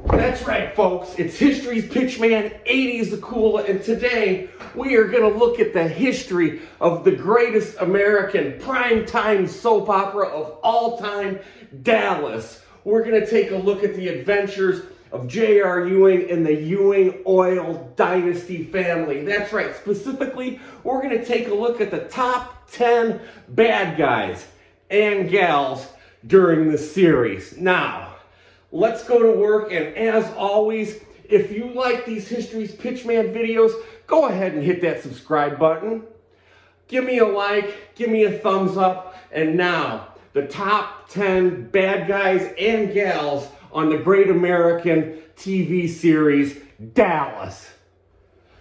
That's right, folks. It's History's Pitchman, 80s the Cooler, and today we are going to look at the history of the greatest American primetime soap opera of all time, Dallas. We're going to take a look at the adventures of J.R. Ewing and the Ewing Oil Dynasty family. That's right. Specifically, we're going to take a look at the top 10 bad guys and gals during the series. Now, let's go to work, and as always, if you like these History's Pitchman videos, go ahead and hit that subscribe button. Give me a like, give me a thumbs up, and now, the top 10 bad guys and gals on the Great American TV series, Dallas.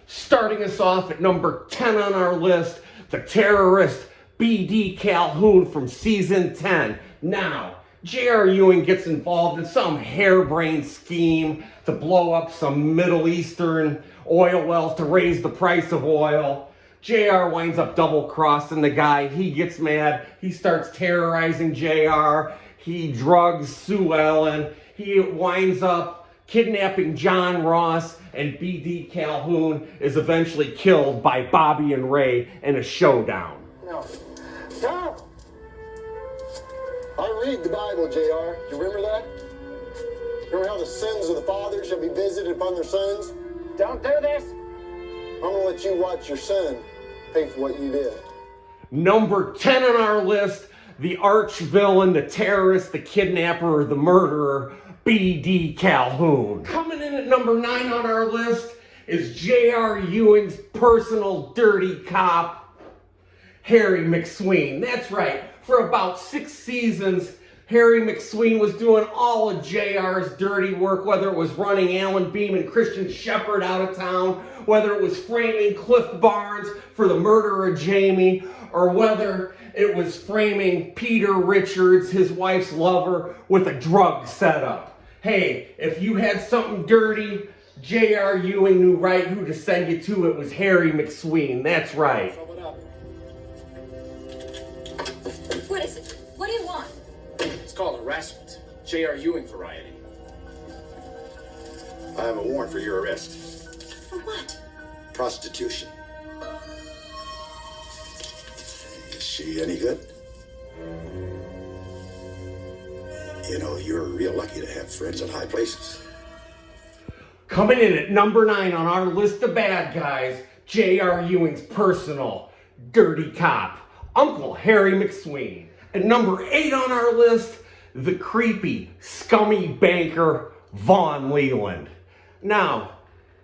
Starting us off at number 10 on our list, the terrorist B.D. Calhoun from season 10. Now, J.R. Ewing gets involved in some harebrained scheme to blow up some Middle Eastern oil wells to raise the price of oil. J.R. winds up double-crossing the guy. He gets mad. He starts terrorizing J.R. He drugs Sue Ellen. He winds up kidnapping John Ross, and B.D. Calhoun is eventually killed by Bobby and Ray in a showdown. No. I read the Bible, J.R. You remember that? Remember how the sins of the fathers shall be visited upon their sons? Don't do this. I'm going to let you watch your son pay for what you did. Number 10 on our list, the arch villain, the terrorist, the kidnapper, the murderer, B.D. Calhoun. Coming in at number 9 on our list is J.R. Ewing's personal dirty cop, Harry McSween. That's right. For about 6 seasons, Harry McSween was doing all of JR's dirty work, whether it was running Alan Beam and Christian Shepherd out of town, whether it was framing Cliff Barnes for the murder of Jamie, or whether it was framing Peter Richards, his wife's lover, with a drug setup. Hey, if you had something dirty, J.R. Ewing knew right who to send you to. It was Harry McSween. That's right. What is it? What do you want? It's called harassment. J.R. Ewing variety. I have a warrant for your arrest. For what? Prostitution. Is she any good? You know, you're real lucky to have friends in high places. Coming in at number 9 on our list of bad guys, J.R. Ewing's personal dirty cop, Uncle Harry McSween. At number 8 on our list, the creepy, scummy banker, Von Leland. Now,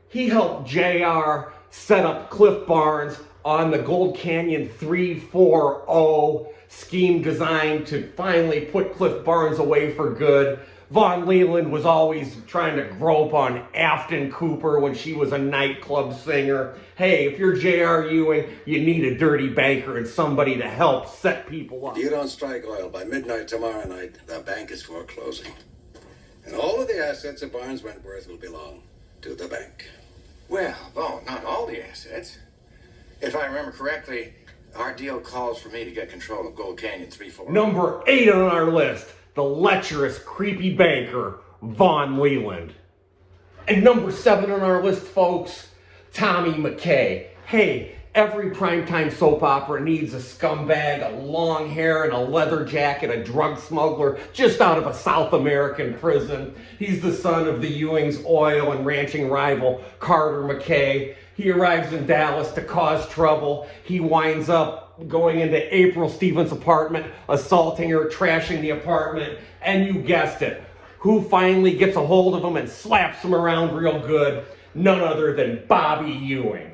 he helped J.R. set up Cliff Barnes on the Gold Canyon 340 scheme designed to finally put Cliff Barnes away for good. Von Leland was always trying to grope on Afton Cooper when she was a nightclub singer. Hey, if you're J.R. Ewing, you need a dirty banker and somebody to help set people up. If you don't strike oil by midnight tomorrow night, the bank is foreclosing. And all of the assets of Barnes Wentworth will belong to the bank. Well, though, not all the assets. If I remember correctly, our deal calls for me to get control of Gold Canyon 340. Number 8 on our list, the lecherous, creepy banker, Von Leland. And number 7 on our list, folks, Tommy McKay. Hey, every primetime soap opera needs a scumbag, a long hair and a leather jacket, a drug smuggler just out of a South American prison. He's the son of the Ewing's oil and ranching rival, Carter McKay. He arrives in Dallas to cause trouble. He winds up going into April Stevens' apartment, assaulting her, trashing the apartment, and you guessed it. Who finally gets a hold of him and slaps him around real good? None other than Bobby Ewing.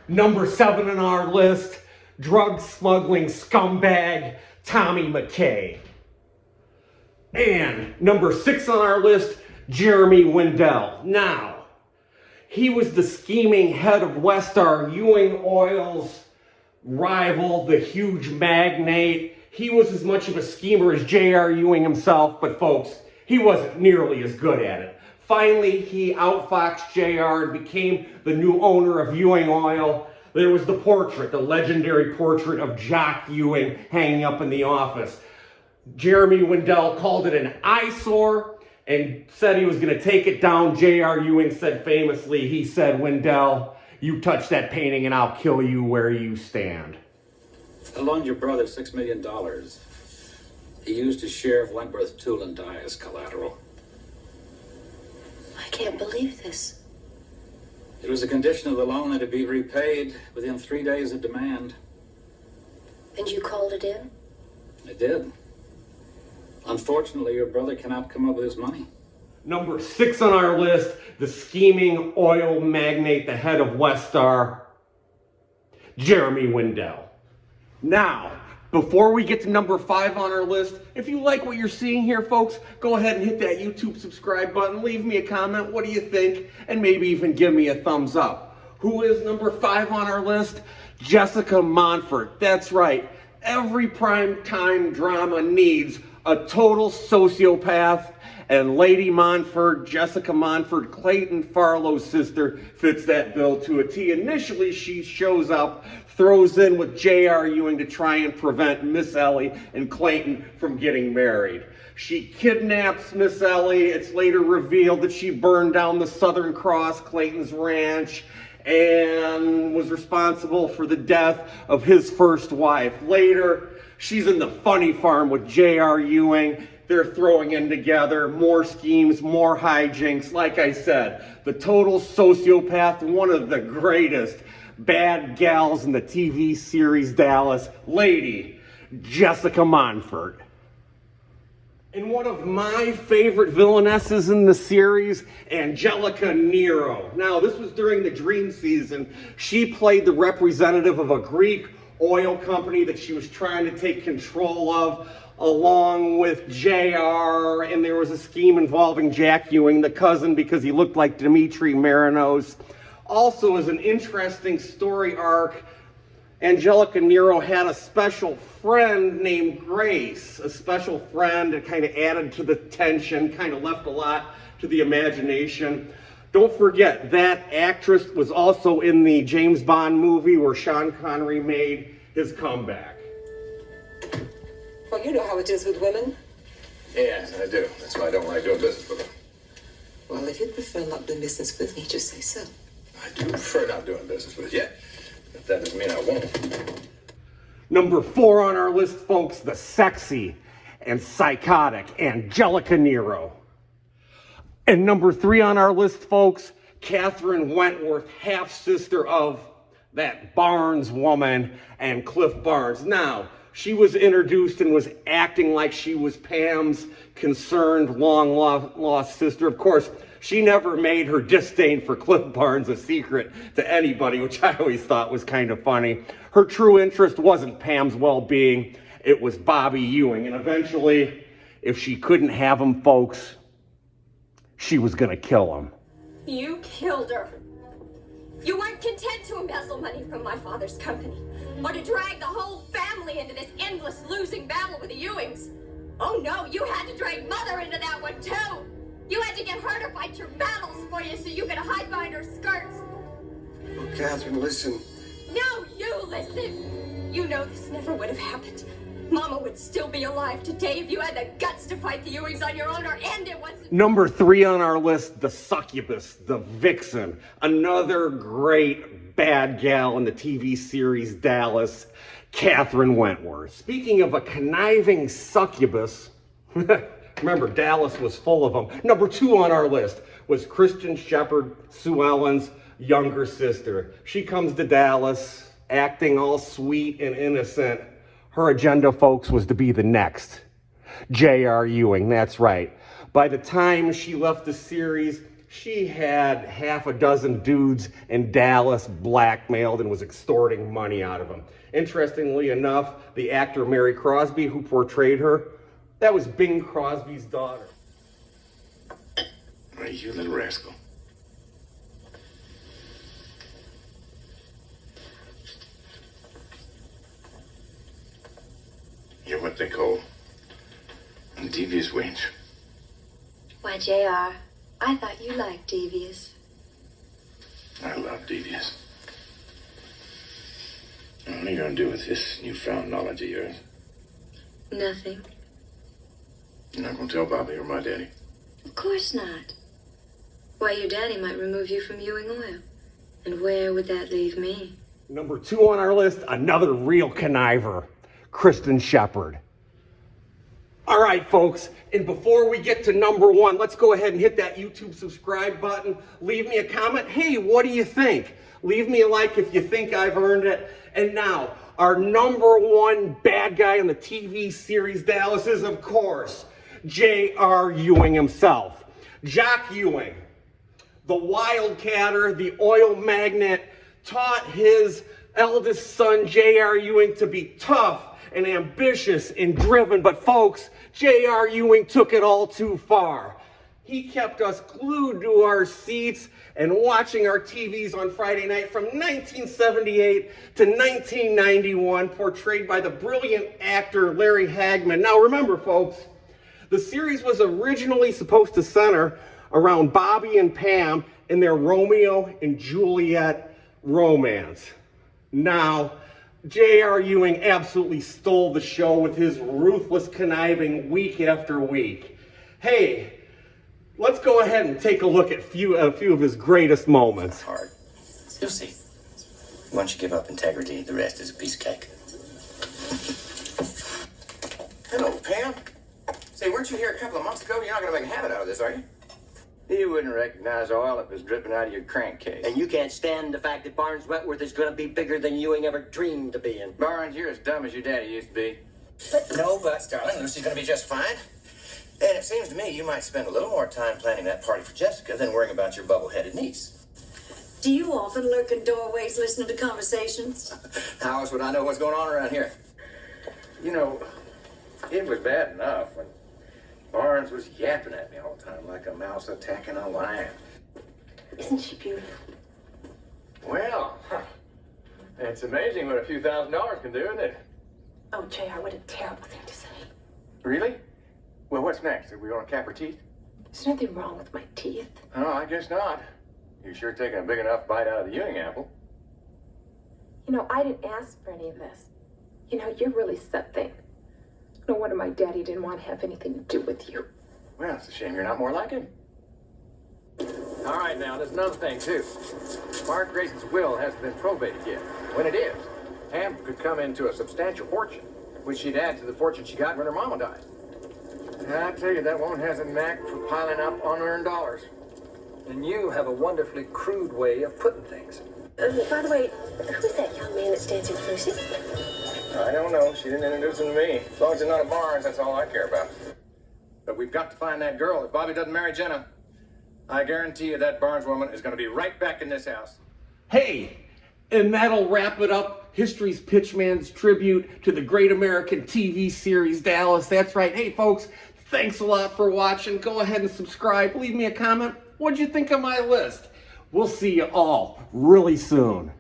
Number 7 on our list, drug smuggling scumbag Tommy McKay. And number 6 on our list, Jeremy Wendell. Now, He was the scheming head of Westar, Ewing Oil's rival, the huge magnate. He was as much of a schemer as J.R. Ewing himself, but folks, he wasn't nearly as good at it. Finally, he outfoxed J.R. and became the new owner of Ewing Oil. There was the portrait, the legendary portrait of Jock Ewing hanging up in the office. Jeremy Wendell called it an eyesore and said he was going to take it down. J.R. Ewing said famously, he said, "Wendell, you touch that painting and I'll kill you where you stand." I loaned your brother $6 million. He used his share of Wentworth tool and die as collateral. I can't believe this. It was a condition of the loan that it be repaid within 3 days of demand. And you called it in? I did. Unfortunately, your brother cannot come up with his money. Number 6 on our list, the scheming oil magnate, the head of Westar, Jeremy Wendell. Now, before we get to number 5 on our list, if you like what you're seeing here, folks, go ahead and hit that YouTube subscribe button. Leave me a comment. What do you think? And maybe even give me a thumbs up. Who is number 5 on our list? Jessica Montford. That's right. Every primetime drama needs a total sociopath. And Lady Montford, Jessica Montford, Clayton Farlow's sister, fits that bill to a T. Initially, she shows up, throws in with J.R. Ewing to try and prevent Miss Ellie and Clayton from getting married. She kidnaps Miss Ellie. It's later revealed that she burned down the Southern Cross, Clayton's ranch, and was responsible for the death of his first wife. Later, she's in the funny farm with J.R. Ewing. They're throwing in together more schemes, more hijinks. Like I said, the total sociopath, one of the greatest bad gals in the TV series Dallas, Lady Jessica Montford. And one of my favorite villainesses in the series, Angelica Nero. Now, this was during the Dream season. She played the representative of a Greek oil company that she was trying to take control of, along with JR, and there was a scheme involving Jack Ewing, the cousin, because he looked like Dimitri Marinos. Also, as an interesting story arc, Angelica Nero had a special friend named Grace, a special friend that kind of added to the tension, kind of left a lot to the imagination. Don't forget, that actress was also in the James Bond movie where Sean Connery made his comeback. Well, you know how it is with women. Yes, I do. That's why I don't like doing business with them. Well, if you'd prefer not doing business with me, just say so. I do prefer not doing business with you. But that doesn't mean I won't. Number 4 on our list, folks, the sexy and psychotic Angelica Nero. And number 3 on our list, folks, Catherine Wentworth, half-sister of that Barnes woman and Cliff Barnes. Now, she was introduced and was acting like she was Pam's concerned, long-lost sister. Of course, she never made her disdain for Cliff Barnes a secret to anybody, which I always thought was kind of funny. Her true interest wasn't Pam's well-being. It was Bobby Ewing. And eventually, if she couldn't have him, folks, she was going to kill him. You killed her. You weren't content to embezzle money from my father's company, or to drag the whole family into this endless losing battle with the Ewings. Oh no, you had to drag Mother into that one too. You had to get her to fight your battles for you so you could hide behind her skirts. Oh, Catherine, listen. No, you listen. You know this never would have happened. Mama would still be alive today if you had the guts to fight the Ewings on your own or end it once. Number 3 on our list, the succubus, the vixen, another great bad gal in the TV series Dallas, Catherine Wentworth. Speaking of a conniving succubus, remember Dallas was full of them. Number 2 on our list was Kristen Shepard, Sue Ellen's younger sister. She comes to Dallas acting all sweet and innocent. Her agenda, folks, was to be the next J.R. Ewing. That's right. By the time she left the series, she had half a dozen dudes in Dallas blackmailed and was extorting money out of them. Interestingly enough, the actor Mary Crosby, who portrayed her, that was Bing Crosby's daughter. Hey, you little rascal. thick hole. And devious wings. Why, JR, I thought you liked devious. I love devious. What are you gonna do with this newfound knowledge of yours? Nothing. You're not gonna tell Bobby or my daddy? Of course not. Why, your daddy might remove you from Ewing Oil. And where would that leave me? Number 2 on our list, another real conniver, Kristen Shepard. All right, folks, and before we get to number 1, let's go ahead and hit that YouTube subscribe button. Leave me a comment. Hey, what do you think? Leave me a like if you think I've earned it. And now, our number 1 bad guy in the TV series Dallas is, of course, J.R. Ewing himself. Jock Ewing, the wildcatter, the oil magnate, taught his eldest son, J.R. Ewing, to be tough and ambitious and driven. But folks, J.R. Ewing took it all too far. He kept us glued to our seats and watching our TVs on Friday night from 1978 to 1991, portrayed by the brilliant actor Larry Hagman. Now remember, folks, the series was originally supposed to center around Bobby and Pam and their Romeo and Juliet romance. Now, J.R. Ewing absolutely stole the show with his ruthless conniving week after week. Hey, let's go ahead and take a look at a few of his greatest moments. Hard. You'll see. Once you give up integrity, the rest is a piece of cake. Hello, Pam. Say, weren't you here a couple of months ago? You're not gonna make a habit out of this, are you? You wouldn't recognize oil if it was dripping out of your crankcase. And you can't stand the fact that Barnes Wentworth is going to be bigger than Ewing ever dreamed of being. Barnes, you're as dumb as your daddy used to be. No buts, darling. Lucy's gonna be just fine. And it seems to me you might spend a little more time planning that party for Jessica than worrying about your bubble-headed niece. Do you often lurk in doorways listening to conversations? How else would I know what's going on around here? You know, it was bad enough when Barnes was yapping at me all the time like a mouse attacking a lion. Isn't she beautiful? Well, it's amazing what a few $1,000s can do, isn't it? Oh, JR, what a terrible thing to say. Really? Well, what's next? Are we going to cap her teeth? There's nothing wrong with my teeth. Oh, I guess not. You're sure taking a big enough bite out of the Ewing apple. You know, I didn't ask for any of this. You know, you're really something. No wonder my daddy didn't want to have anything to do with you. Well, it's a shame you're not more like him. All right, now, there's another thing, too. Mark Grayson's will hasn't been probated yet. When it is, Pam could come into a substantial fortune, which she'd add to the fortune she got when her mama died. I tell you, that woman has a knack for piling up unearned dollars. And you have a wonderfully crude way of putting things. By the way, who's that young man that's dancing with Lucy? I don't know. She didn't introduce him to me. As long as it's not a Barnes, that's all I care about. But we've got to find that girl. If Bobby doesn't marry Jenna, I guarantee you that Barnes woman is going to be right back in this house. Hey, and that'll wrap it up. History's Pitchman's tribute to the great American TV series Dallas. That's right. Hey, folks, thanks a lot for watching. Go ahead and subscribe. Leave me a comment. What'd you think of my list? We'll see you all really soon.